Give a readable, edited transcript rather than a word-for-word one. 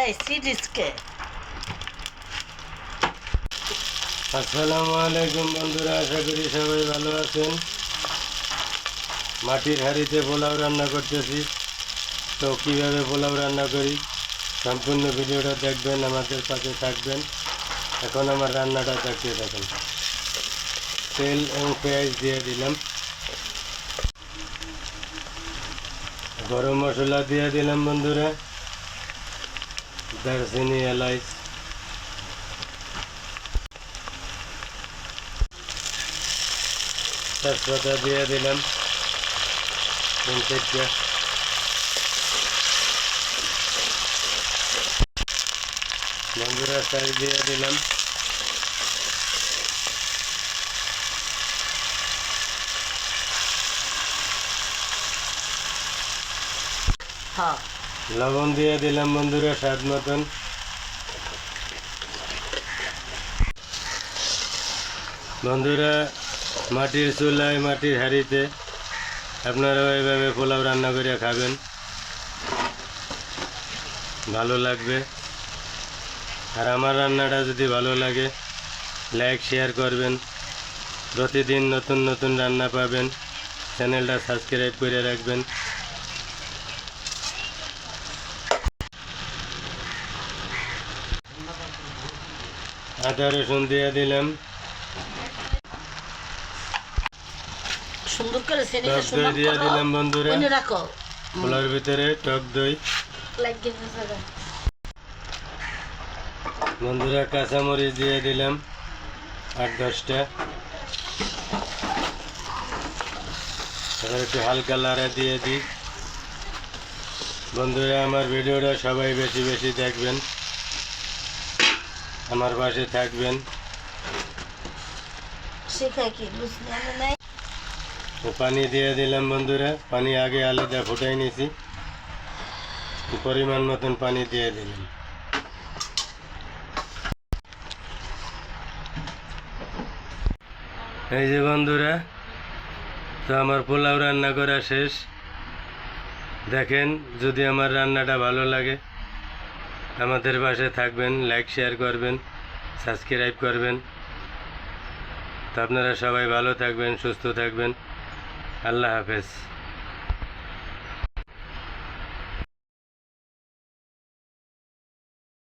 এই সিরিজকে আসসালামু আলাইকুম বন্ধুরা, আশা করি সবাই ভালো আছেন। মাটির হাঁড়িতে পোলাও রান্না করতেছি। তো কীভাবে পোলাও রান্না করি সম্পূর্ণ ভিডিওটা দেখবেন, আমাদের সাথে থাকবেন। এখন আমার রান্নাটা দেখতে থাকুন। তেল এবং পেঁয়াজ দিয়ে দিলাম, গরম মশলা দিয়ে দিলাম বন্ধুরা, দারচিনি, এলাচ, তেজপাতা দিয়ে দিলাম 3-4টা। বন্ধুরা শাক দিয়ে দিলাম, হ্যাঁ লবণ দিয়ে দিলাম বন্ধুরা স্বাদ মতন। বন্ধুরা, মাটির চুলায় মাটির হাঁড়িতে আপনারাও এভাবে পোলাও রান্না করে খাবেন, ভালো লাগবে। আর আমার রান্নাটা যদি ভালো লাগে লাইক শেয়ার করবেন। প্রতিদিন নতুন নতুন রান্না পাবেন, চ্যানেলটা সাবস্ক্রাইব করে রাখবেন। আদা রসুন দিয়ে দিলাম, সুন্দর করে টক দই দিয়ে দিলাম বন্ধুরা। রাখো পোলাওর ভিতরে টক দই। বন্ধুরা কাঁচামরিচ দিয়ে দিলাম 8-10টা। এবার একটু হালকা লাড়া দিয়ে দিই। বন্ধুরা, আমার ভিডিওটা সবাই বেশি বেশি দেখবেন, আমার পাশে থাকবেন। পানি দিয়ে দিলাম বন্ধুরা, পানি আগে আলাদা ফুটাই নিয়েছি, পরিমাণ মতন পানি দিয়ে দিলাম। এই যে বন্ধুরা, তো আমার পোলাও রান্না করা শেষ। দেখেন, যদি আমার রান্নাটা ভালো লাগে আমাদের পাশে থাকবেন, লাইক শেয়ার করবেন, সাবস্ক্রাইব করবেন। তো আপনারা সবাই ভালো থাকবেন, সুস্থ থাকবেন। আল্লাহ হাফেজ।